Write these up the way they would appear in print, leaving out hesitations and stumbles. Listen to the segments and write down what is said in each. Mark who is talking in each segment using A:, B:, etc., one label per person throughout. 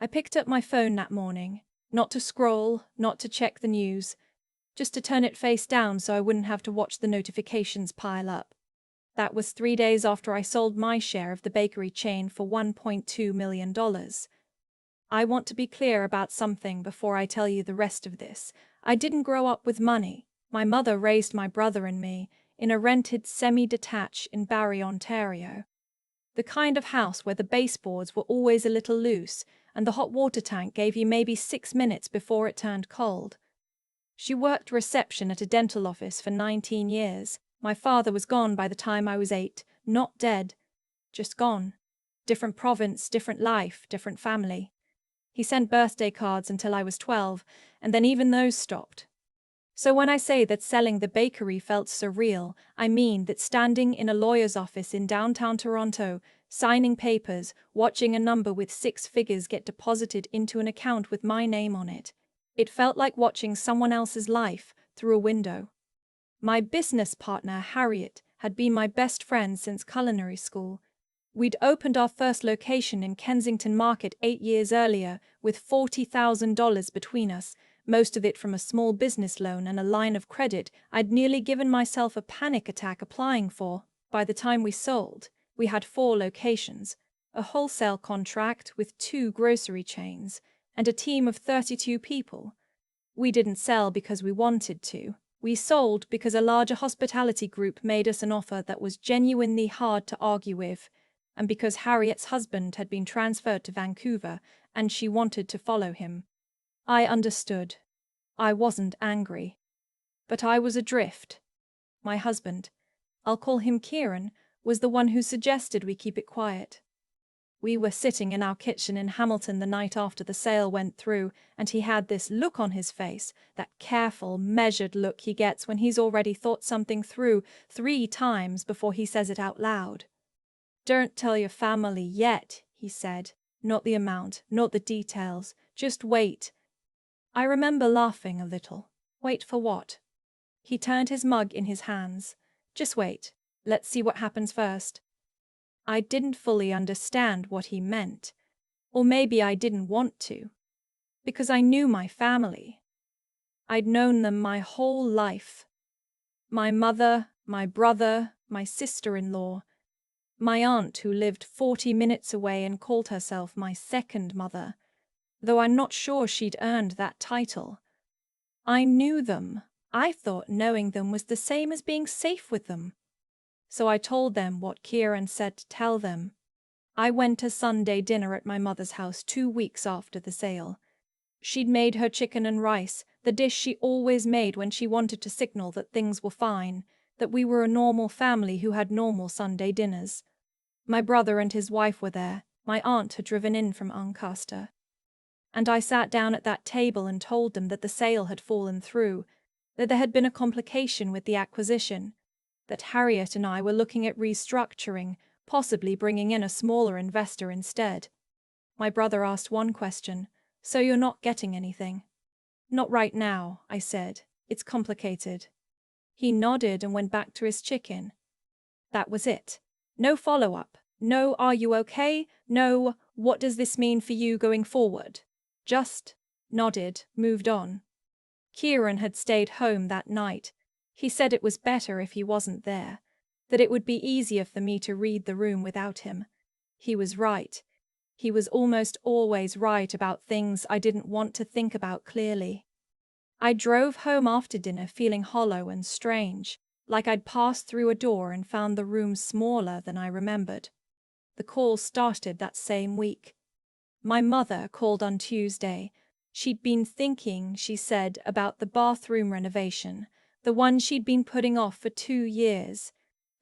A: I picked up my phone that morning, not to scroll, not to check the news, just to turn it face down so I wouldn't have to watch the notifications pile up. That was 3 days after I sold my share of the bakery chain for $1.2 million. I want to be clear about something before I tell you the rest of this. I didn't grow up with money. My mother raised my brother and me in a rented semi-detached in Barrie, Ontario. The kind of house where the baseboards were always a little loose and the hot water tank gave you maybe 6 minutes before it turned cold. She worked reception at a dental office for 19 years. My father was gone by the time I was 8, not dead, just gone. Different province, different life, different family. He sent birthday cards until I was 12, and then even those stopped. So when I say that selling the bakery felt surreal, I mean that standing in a lawyer's office in downtown Toronto, signing papers, watching a number with 6 figures get deposited into an account with my name on it, it felt like watching someone else's life through a window. My business partner, Harriet, had been my best friend since culinary school. We'd opened our first location in Kensington Market 8 years earlier with $40,000 between us, most of it from a small business loan and a line of credit I'd nearly given myself a panic attack applying for. By the time we sold, we had 4 locations, a wholesale contract with 2 grocery chains, and a team of 32 people. We didn't sell because we wanted to. We sold because a larger hospitality group made us an offer that was genuinely hard to argue with, and because Harriet's husband had been transferred to Vancouver and she wanted to follow him. I understood. I wasn't angry. But I was adrift. My husband, I'll call him Kieran, was the one who suggested we keep it quiet. We were sitting in our kitchen in Hamilton the night after the sale went through, and he had this look on his face, that careful, measured look he gets when he's already thought something through 3 times before he says it out loud. "Don't tell your family yet," he said. "Not the amount, not the details. Just wait." I remember laughing a little. Wait for what? He turned his mug in his hands. Just wait. Let's see what happens first. I didn't fully understand what he meant. Or maybe I didn't want to. Because I knew my family. I'd known them my whole life. My mother, my brother, my sister-in-law, my aunt who lived 40 minutes away and called herself my second mother, though I'm not sure she'd earned that title. I knew them. I thought knowing them was the same as being safe with them. So I told them what Kieran said to tell them. I went to Sunday dinner at my mother's house 2 weeks after the sale. She'd made her chicken and rice, the dish she always made when she wanted to signal that things were fine, that we were a normal family who had normal Sunday dinners. My brother and his wife were there. My aunt had driven in from Ancaster. And I sat down at that table and told them that the sale had fallen through, that there had been a complication with the acquisition, that Harriet and I were looking at restructuring, possibly bringing in a smaller investor instead. My brother asked one question, "So you're not getting anything?" "Not right now," I said. "It's complicated." He nodded and went back to his chicken. That was it. No follow-up. No, "Are you okay?" No, "What does this mean for you going forward?" Just nodded, moved on. Kieran had stayed home that night. He said it was better if he wasn't there, that it would be easier for me to read the room without him. He was right. He was almost always right about things I didn't want to think about clearly. I drove home after dinner feeling hollow and strange, like I'd passed through a door and found the room smaller than I remembered. The call started that same week. My mother called on Tuesday. She'd been thinking, she said, about the bathroom renovation, the one she'd been putting off for 2 years.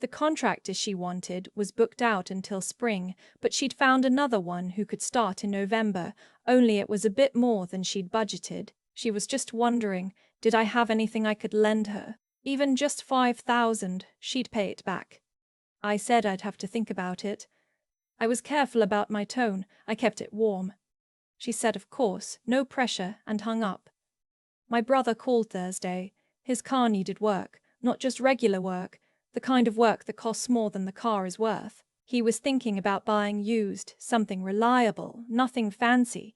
A: The contractor she wanted was booked out until spring, but she'd found another one who could start in November, only it was a bit more than she'd budgeted. She was just wondering, did I have anything I could lend her? Even just $5,000, she'd pay it back. I said I'd have to think about it. I was careful about my tone. I kept it warm. She said, of course, no pressure, and hung up. My brother called Thursday. His car needed work, not just regular work, the kind of work that costs more than the car is worth. He was thinking about buying used, something reliable, nothing fancy,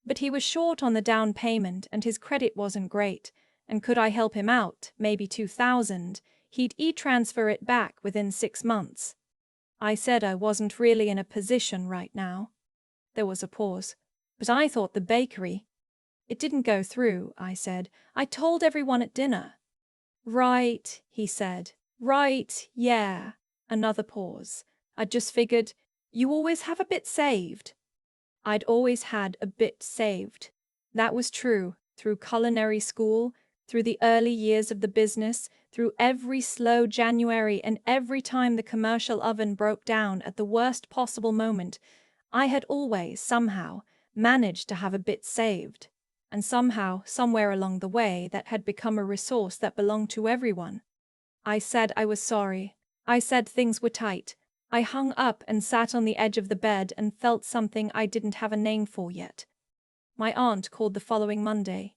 A: But he was short on the down payment and his credit wasn't great, and could I help him out, maybe 2,000, he'd e-transfer it back within 6 months. I said I wasn't really in a position right now. There was a pause. But I thought the bakery. It didn't go through, I said. I told everyone at dinner. Right, he said. Right, yeah. Another pause. I just figured, you always have a bit saved. I'd always had a bit saved. That was true, through culinary school, through the early years of the business, through every slow January and every time the commercial oven broke down at the worst possible moment. I had always, somehow, managed to have a bit saved. And somehow, somewhere along the way, that had become a resource that belonged to everyone. I said I was sorry. I said things were tight. I hung up and sat on the edge of the bed and felt something I didn't have a name for yet. My aunt called the following Monday.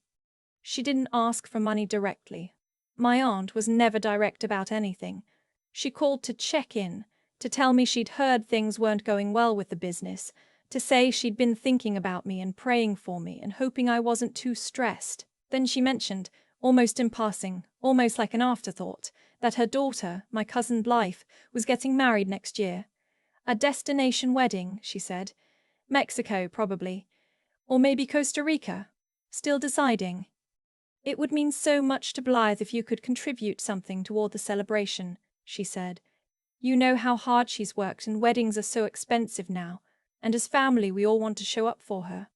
A: She didn't ask for money directly. My aunt was never direct about anything. She called to check in, to tell me she'd heard things weren't going well with the business, to say she'd been thinking about me and praying for me and hoping I wasn't too stressed. Then she mentioned, almost in passing, almost like an afterthought, that her daughter, my cousin Blythe, was getting married next year. A destination wedding, she said. Mexico, probably. Or maybe Costa Rica. Still deciding. It would mean so much to Blythe if you could contribute something toward the celebration, she said. You know how hard she's worked and weddings are so expensive now, and as family we all want to show up for her.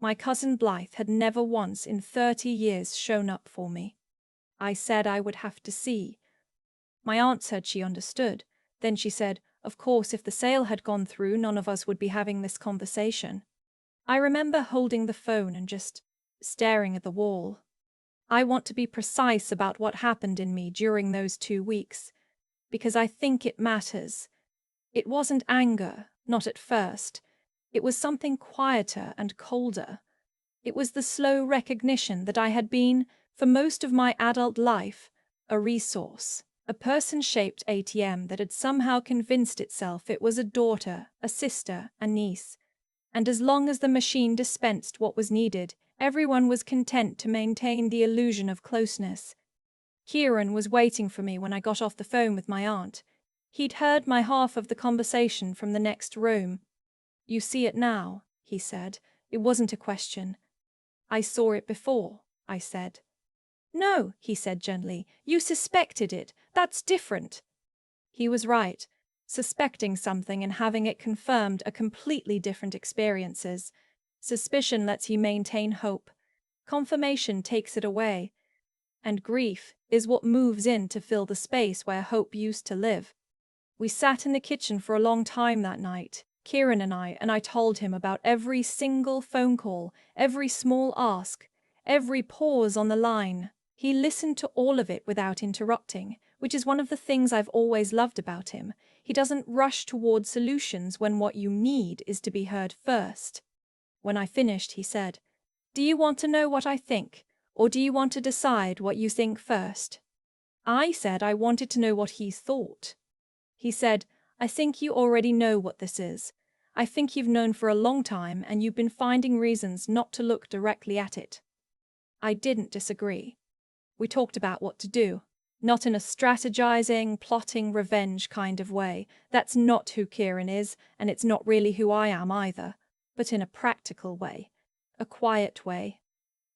A: My cousin Blythe had never once in 30 years shown up for me. I said I would have to see. My aunt said she understood. Then she said, of course, if the sale had gone through, none of us would be having this conversation. I remember holding the phone and just staring at the wall. I want to be precise about what happened in me during those 2 weeks, because I think it matters. It wasn't anger, not at first. It was something quieter and colder. It was the slow recognition that I had been, for most of my adult life, a resource, a person-shaped ATM that had somehow convinced itself it was a daughter, a sister, a niece. And as long as the machine dispensed what was needed, everyone was content to maintain the illusion of closeness. Kieran was waiting for me when I got off the phone with my aunt. He'd heard my half of the conversation from the next room. You see it now, he said. It wasn't a question. I saw it before, I said. No, he said gently. You suspected it. That's different. He was right. Suspecting something and having it confirmed are completely different experiences. Suspicion lets you maintain hope. Confirmation takes it away. And grief is what moves in to fill the space where hope used to live. We sat in the kitchen for a long time that night, Kieran and I told him about every single phone call, every small ask, every pause on the line. He listened to all of it without interrupting, which is one of the things I've always loved about him. He doesn't rush toward solutions when what you need is to be heard first. When I finished, he said, "Do you want to know what I think, or do you want to decide what you think first?" I said I wanted to know what he thought. He said, "I think you already know what this is. I think you've known for a long time and you've been finding reasons not to look directly at it." I didn't disagree. We talked about what to do. Not in a strategizing, plotting revenge kind of way. That's not who Kieran is, and it's not really who I am either. But in a practical way. A quiet way.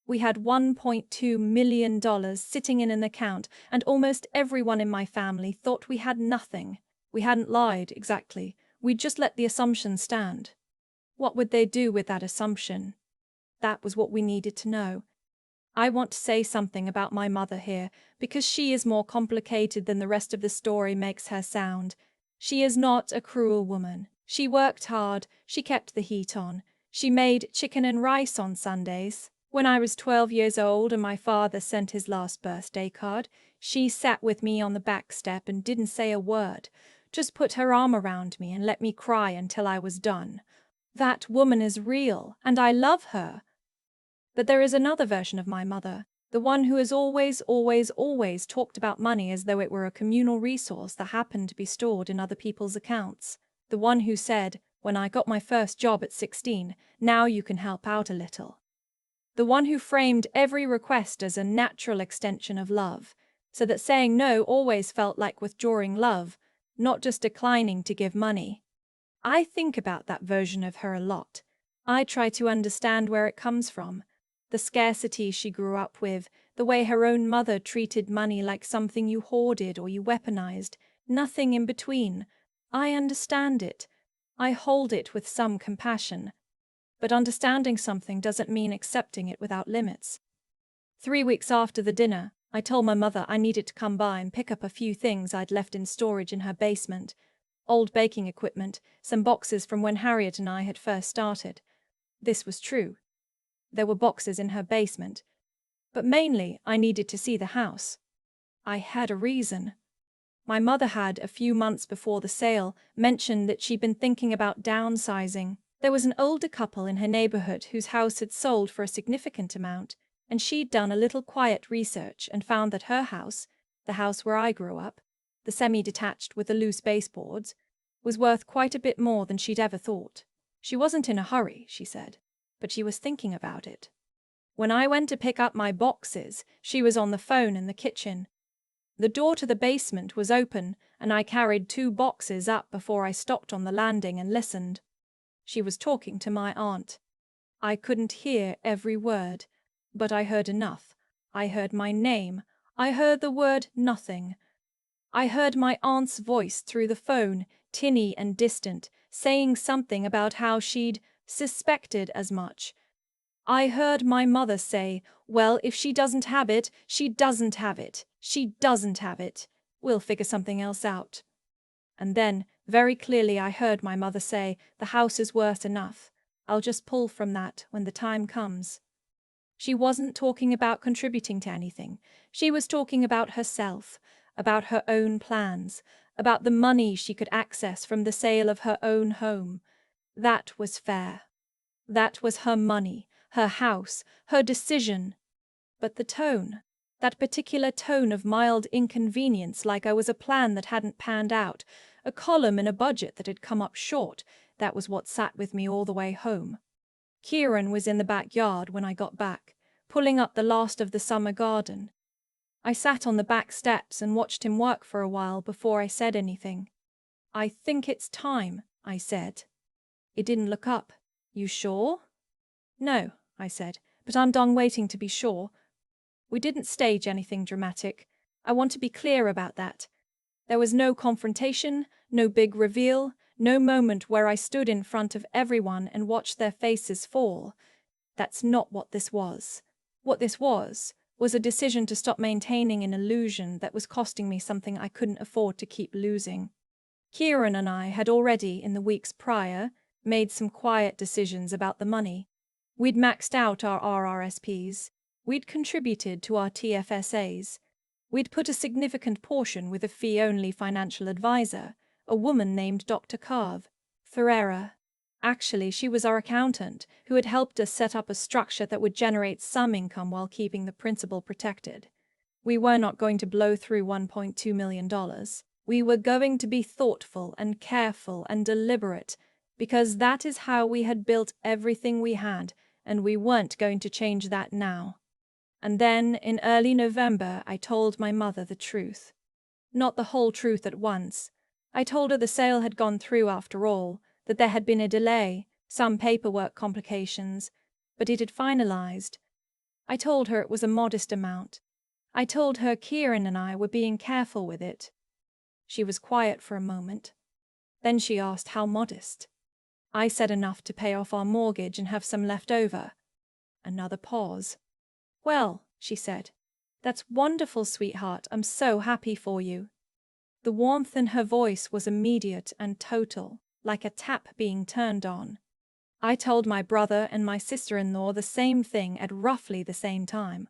A: We had $1.2 million sitting in an account, and almost everyone in my family thought we had nothing. We hadn't lied, exactly. We'd just let the assumption stand. What would they do with that assumption? That was what we needed to know. I want to say something about my mother here, because she is more complicated than the rest of the story makes her sound. She is not a cruel woman. She worked hard, she kept the heat on. She made chicken and rice on Sundays. When I was 12 years old and my father sent his last birthday card, she sat with me on the back step and didn't say a word, just put her arm around me and let me cry until I was done. That woman is real, and I love her. But there is another version of my mother, the one who has always talked about money as though it were a communal resource that happened to be stored in other people's accounts. The one who said, when I got my first job at 16, now you can help out a little. The one who framed every request as a natural extension of love, so that saying no always felt like withdrawing love, not just declining to give money. I think about that version of her a lot. I try to understand where it comes from. The scarcity she grew up with, the way her own mother treated money like something you hoarded or you weaponized, nothing in between. I understand it. I hold it with some compassion. But understanding something doesn't mean accepting it without limits. 3 weeks after the dinner, I told my mother I needed to come by and pick up a few things I'd left in storage in her basement. Old baking equipment, some boxes from when Harriet and I had first started. This was true. There were boxes in her basement. But mainly, I needed to see the house. I had a reason. My mother had, a few months before the sale, mentioned that she'd been thinking about downsizing. There was an older couple in her neighborhood whose house had sold for a significant amount, and she'd done a little quiet research and found that her house, the house where I grew up, the semi-detached with the loose baseboards, was worth quite a bit more than she'd ever thought. She wasn't in a hurry, she said, but she was thinking about it. When I went to pick up my boxes, she was on the phone in the kitchen. The door to the basement was open, and I carried 2 boxes up before I stopped on the landing and listened. She was talking to my aunt. I couldn't hear every word, but I heard enough. I heard my name. I heard the word nothing. I heard my aunt's voice through the phone, tinny and distant, saying something about how she'd suspected as much. I heard my mother say, well, if she doesn't have it, she doesn't have it. She doesn't have it. We'll figure something else out. And then, very clearly, I heard my mother say, the house is worth enough. I'll just pull from that when the time comes. She wasn't talking about contributing to anything. She was talking about herself, about her own plans, about the money she could access from the sale of her own home. That was fair. That was her money, her house, her decision. But the tone, that particular tone of mild inconvenience, like I was a plan that hadn't panned out, a column in a budget that had come up short, that was what sat with me all the way home. Kieran was in the backyard when I got back, pulling up the last of the summer garden. I sat on the back steps and watched him work for a while before I said anything. I think it's time, I said. He didn't look up. You sure? No, I said, but I'm done waiting to be sure. We didn't stage anything dramatic. I want to be clear about that. There was no confrontation, no big reveal, no moment where I stood in front of everyone and watched their faces fall. That's not what this was. What this was a decision to stop maintaining an illusion that was costing me something I couldn't afford to keep losing. Kieran and I had already, in the weeks prior, made some quiet decisions about the money. We'd maxed out our RRSPs. We'd contributed to our TFSAs. We'd put a significant portion with a fee-only financial advisor, a woman named Dr. Carve, Ferreira. Actually, she was our accountant, who had helped us set up a structure that would generate some income while keeping the principal protected. We were not going to blow through $1.2 million. We were going to be thoughtful and careful and deliberate, because that is how we had built everything we had, and we weren't going to change that now. And then, in early November, I told my mother the truth. Not the whole truth at once. I told her the sale had gone through after all, that there had been a delay, some paperwork complications, but it had finalized. I told her it was a modest amount. I told her Kieran and I were being careful with it. She was quiet for a moment. Then she asked how modest. I said enough to pay off our mortgage and have some left over. Another pause. Well, she said, that's wonderful, sweetheart. I'm so happy for you. The warmth in her voice was immediate and total, like a tap being turned on. I told my brother and my sister-in-law the same thing at roughly the same time.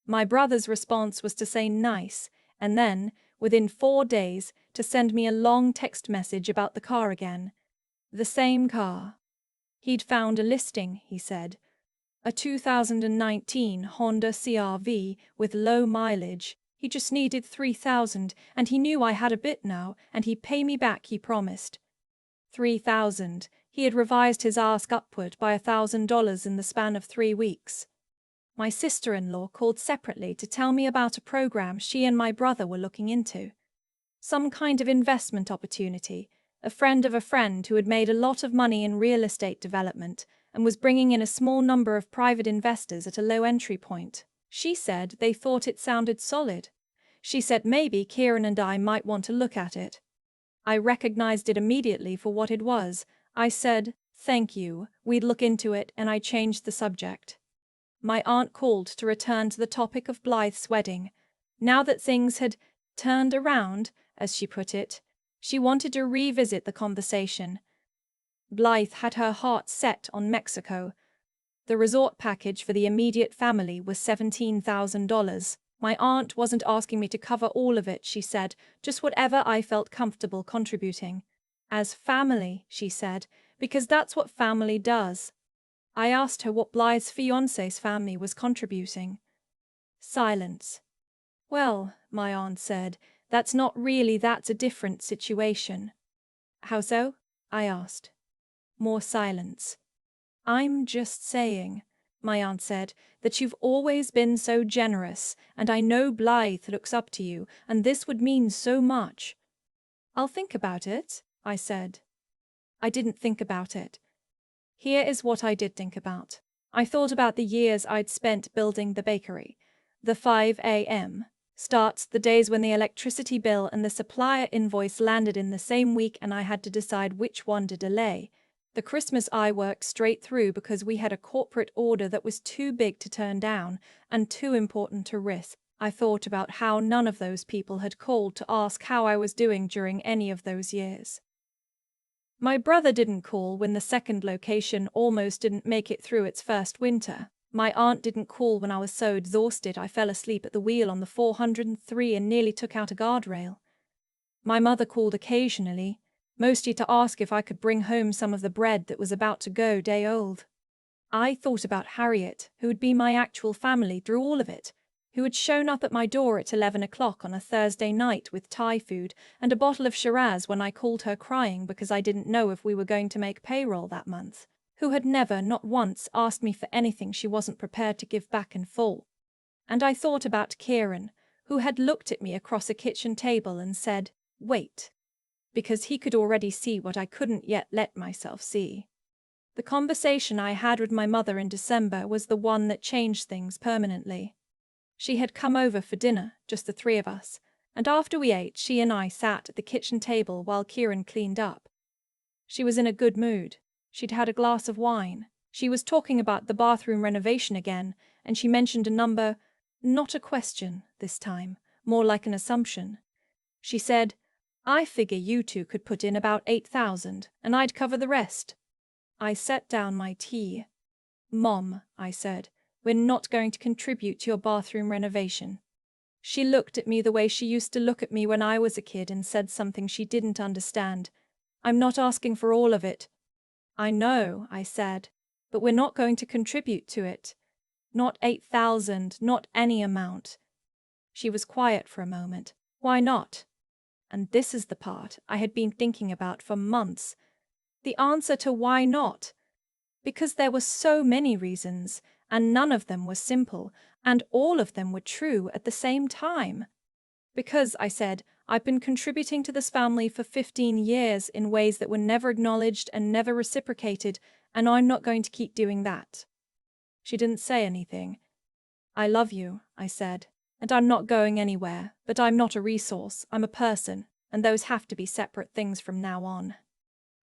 A: My brother's response was to say nice, and then, within 4 days, to send me a long text message about the car again. The same car. He'd found a listing, he said. A 2019 Honda CR-V with low mileage. He just needed $3,000, and he knew I had a bit now, and he'd pay me back, he promised. $3,000. He had revised his ask upward by $1,000 in the span of 3 weeks. My sister-in-law called separately to tell me about a program she and my brother were looking into. Some kind of investment opportunity, a friend of a friend who had made a lot of money in real estate development and was bringing in a small number of private investors at a low entry point. She said they thought it sounded solid. She said maybe Kieran and I might want to look at it. I recognized it immediately for what it was. I said, "Thank you, we'd look into it," and I changed the subject. My aunt called to return to the topic of Blythe's wedding. Now that things had turned around, as she put it, she wanted to revisit the conversation. Blythe had her heart set on Mexico. The resort package for the immediate family was $17,000. My aunt wasn't asking me to cover all of it, she said, just whatever I felt comfortable contributing. As family, she said, because that's what family does. I asked her what Blythe's fiancé's family was contributing. Silence. Well, my aunt said, that's a different situation. How so? I asked. More silence. I'm just saying, my aunt said, that you've always been so generous, and I know Blythe looks up to you, and this would mean so much. I'll think about it, I said. I didn't think about it. Here is what I did think about. I thought about the years I'd spent building the bakery. The 5 a.m. starts, the days when the electricity bill and the supplier invoice landed in the same week and I had to decide which one to delay. The Christmas I worked straight through because we had a corporate order that was too big to turn down and too important to risk. I thought about how none of those people had called to ask how I was doing during any of those years. My brother didn't call when the second location almost didn't make it through its first winter. My aunt didn't call when I was so exhausted I fell asleep at the wheel on the 403 and nearly took out a guardrail. My mother called occasionally, mostly to ask if I could bring home some of the bread that was about to go day old. I thought about Harriet, who would be my actual family through all of it, who had shown up at my door at 11 o'clock on a Thursday night with Thai food and a bottle of Shiraz when I called her crying because I didn't know if we were going to make payroll that month, who had never, not once, asked me for anything she wasn't prepared to give back in full. And I thought about Kieran, who had looked at me across a kitchen table and said, "Wait," because he could already see what I couldn't yet let myself see. The conversation I had with my mother in December was the one that changed things permanently. She had come over for dinner, just the three of us, and after we ate, she and I sat at the kitchen table while Kieran cleaned up. She was in a good mood. She'd had a glass of wine. She was talking about the bathroom renovation again, and she mentioned a number, not a question this time, more like an assumption. She said, "I figure you two could put in about 8,000, and I'd cover the rest." I set down my tea. "Mom," I said, "we're not going to contribute to your bathroom renovation." She looked at me the way she used to look at me when I was a kid and said something she didn't understand. "I'm not asking for all of it." "I know," I said, "but we're not going to contribute to it. Not 8,000, not any amount." She was quiet for a moment. "Why not?" And this is the part I had been thinking about for months. The answer to why not. Because there were so many reasons, and none of them were simple, and all of them were true at the same time. Because, I said, I've been contributing to this family for 15 years in ways that were never acknowledged and never reciprocated, and I'm not going to keep doing that. She didn't say anything. "I love you," I said, "and I'm not going anywhere, but I'm not a resource, I'm a person, and those have to be separate things from now on."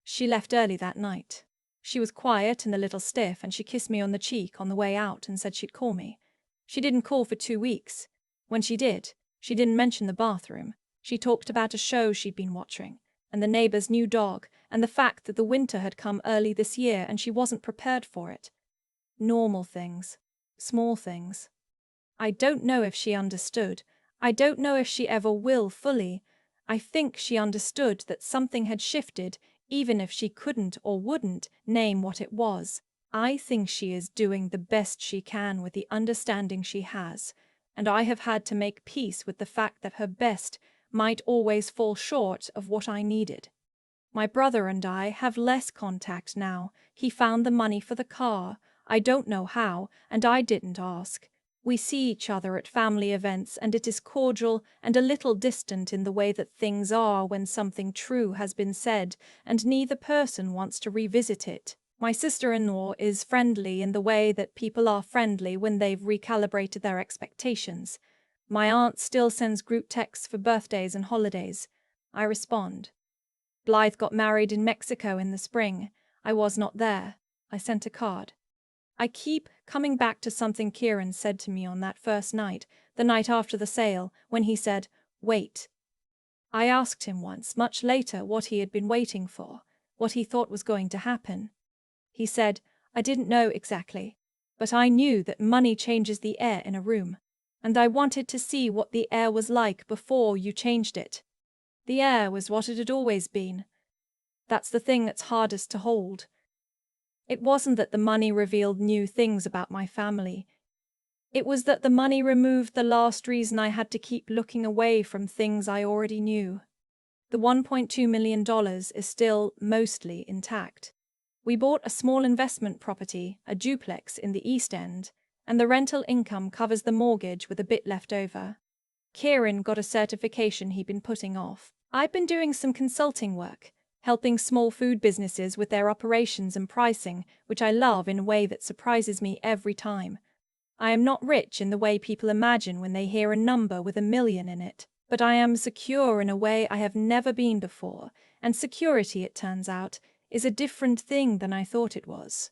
A: She left early that night. She was quiet and a little stiff, and she kissed me on the cheek on the way out and said she'd call me. She didn't call for 2 weeks. When she did, she didn't mention the bathroom. She talked about a show she'd been watching, and the neighbor's new dog, and the fact that the winter had come early this year and she wasn't prepared for it. Normal things. Small things. I don't know if she understood. I don't know if she ever will fully. I think she understood that something had shifted, even if she couldn't or wouldn't name what it was. I think she is doing the best she can with the understanding she has, and I have had to make peace with the fact that her best might always fall short of what I needed. My brother and I have less contact now. He found the money for the car. I don't know how, and I didn't ask. We see each other at family events, and it is cordial and a little distant in the way that things are when something true has been said, and neither person wants to revisit it. My sister-in-law is friendly in the way that people are friendly when they've recalibrated their expectations. My aunt still sends group texts for birthdays and holidays. I respond. Blythe got married in Mexico in the spring. I was not there. I sent a card. I keep coming back to something Kieran said to me on that first night, the night after the sale, when he said, "Wait." I asked him once, much later, what he had been waiting for, what he thought was going to happen. He said, "I didn't know exactly, but I knew that money changes the air in a room, and I wanted to see what the air was like before you changed it. The air was what it had always been. That's the thing that's hardest to hold." It wasn't that the money revealed new things about my family. It was that the money removed the last reason I had to keep looking away from things I already knew. The $1.2 million is still mostly intact. We bought a small investment property, a duplex in the East End, and the rental income covers the mortgage with a bit left over. Kieran got a certification he'd been putting off. I've been doing some consulting work, helping small food businesses with their operations and pricing, which I love in a way that surprises me every time. I am not rich in the way people imagine when they hear a number with $1 million in it, but I am secure in a way I have never been before, and security, it turns out, is a different thing than I thought it was.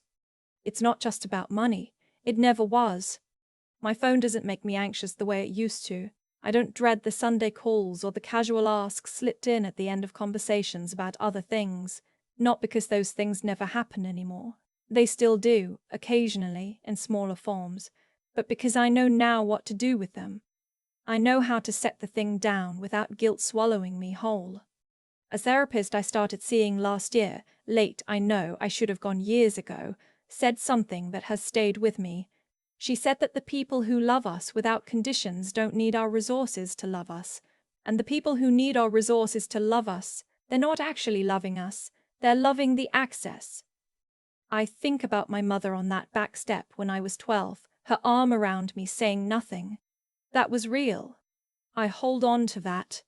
A: It's not just about money. It never was. My phone doesn't make me anxious the way it used to. I don't dread the Sunday calls or the casual asks slipped in at the end of conversations about other things, not because those things never happen anymore. They still do, occasionally, in smaller forms, but because I know now what to do with them. I know how to set the thing down without guilt swallowing me whole. A therapist I started seeing last year, late I know, I should have gone years ago, said something that has stayed with me. She said that the people who love us without conditions don't need our resources to love us. And the people who need our resources to love us, they're not actually loving us, they're loving the access. I think about my mother on that back step when I was 12, her arm around me saying nothing. That was real. I hold on to that.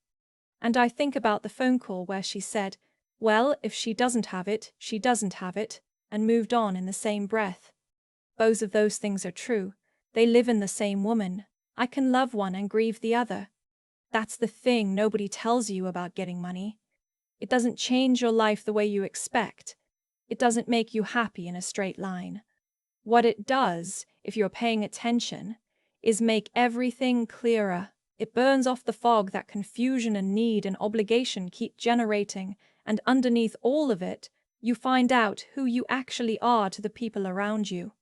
A: And I think about the phone call where she said, well, if she doesn't have it, she doesn't have it, and moved on in the same breath. Both of those things are true. They live in the same woman. I can love one and grieve the other. That's the thing nobody tells you about getting money. It doesn't change your life the way you expect. It doesn't make you happy in a straight line. What it does, if you're paying attention, is make everything clearer. It burns off the fog that confusion and need and obligation keep generating, and underneath all of it, you find out who you actually are to the people around you.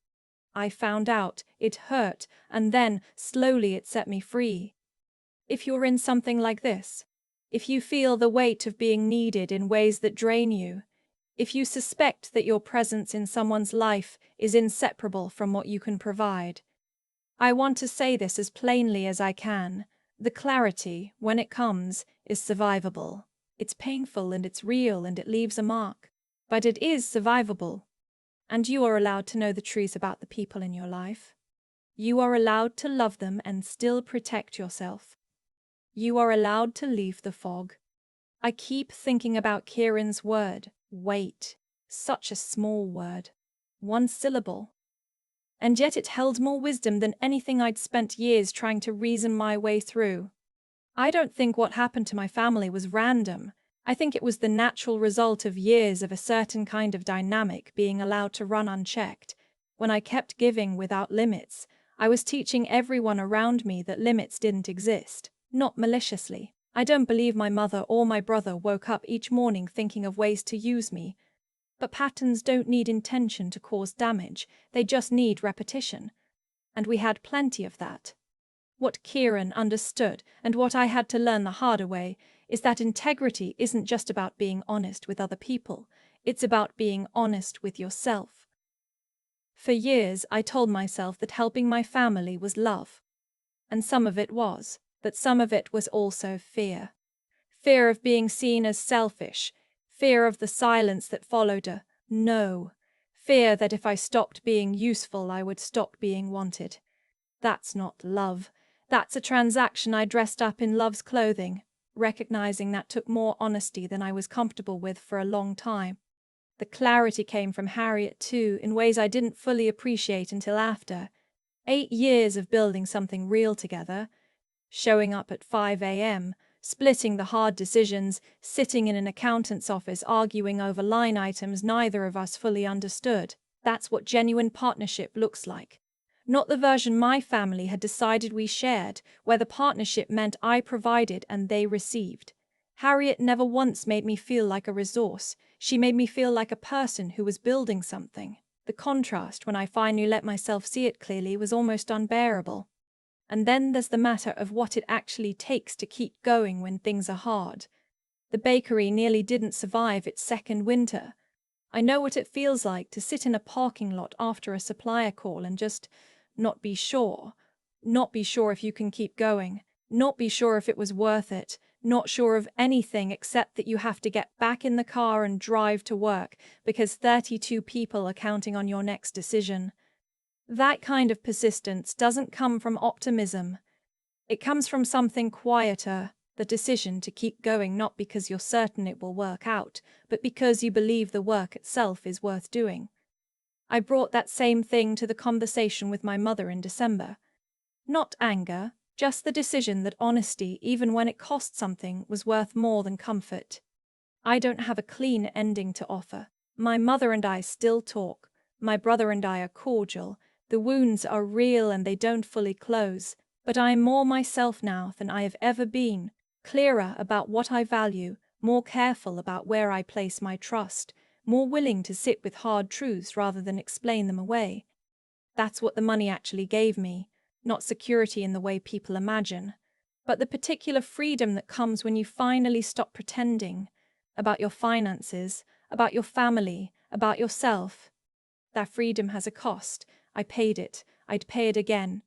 A: I found out, it hurt, and then, slowly it set me free. If you're in something like this, if you feel the weight of being needed in ways that drain you, if you suspect that your presence in someone's life is inseparable from what you can provide, I want to say this as plainly as I can. The clarity, when it comes, is survivable. It's painful and it's real and it leaves a mark, but it is survivable. And you are allowed to know the truth about the people in your life. You are allowed to love them and still protect yourself. You are allowed to leave the fog. I keep thinking about Kieran's word, wait. Such a small word. One syllable. And yet it held more wisdom than anything I'd spent years trying to reason my way through. I don't think what happened to my family was random. I think it was the natural result of years of a certain kind of dynamic being allowed to run unchecked. When I kept giving without limits, I was teaching everyone around me that limits didn't exist, not maliciously. I don't believe my mother or my brother woke up each morning thinking of ways to use me. But patterns don't need intention to cause damage, they just need repetition. And we had plenty of that. What Kieran understood, and what I had to learn the harder way, is that integrity isn't just about being honest with other people, it's about being honest with yourself. For years, I told myself that helping my family was love. And some of it was, but some of it was also fear. Fear of being seen as selfish, Fear of the silence that followed a no. Fear that if I stopped being useful, I would stop being wanted. That's not love. That's a transaction I dressed up in love's clothing, recognizing that took more honesty than I was comfortable with for a long time. The clarity came from Harriet, too, in ways I didn't fully appreciate until after. 8 years of building something real together, showing up at 5 a.m., splitting the hard decisions, sitting in an accountant's office arguing over line items neither of us fully understood. That's what genuine partnership looks like. Not the version my family had decided we shared, where the partnership meant I provided and they received. Harriet never once made me feel like a resource. She made me feel like a person who was building something. The contrast, when I finally let myself see it clearly, was almost unbearable. And then there's the matter of what it actually takes to keep going when things are hard. The bakery nearly didn't survive its second winter. I know what it feels like to sit in a parking lot after a supplier call and just not be sure. Not be sure if you can keep going. Not be sure if it was worth it. Not sure of anything except that you have to get back in the car and drive to work because 32 people are counting on your next decision. That kind of persistence doesn't come from optimism. It comes from something quieter, the decision to keep going not because you're certain it will work out, but because you believe the work itself is worth doing. I brought that same thing to the conversation with my mother in December. Not anger, just the decision that honesty, even when it cost something, was worth more than comfort. I don't have a clean ending to offer. My mother and I still talk. My brother and I are cordial. The wounds are real and they don't fully close. But I am more myself now than I have ever been, clearer about what I value, more careful about where I place my trust, more willing to sit with hard truths rather than explain them away. That's what the money actually gave me, not security in the way people imagine, but the particular freedom that comes when you finally stop pretending about your finances, about your family, about yourself. That freedom has a cost. I paid it. I'd pay it again.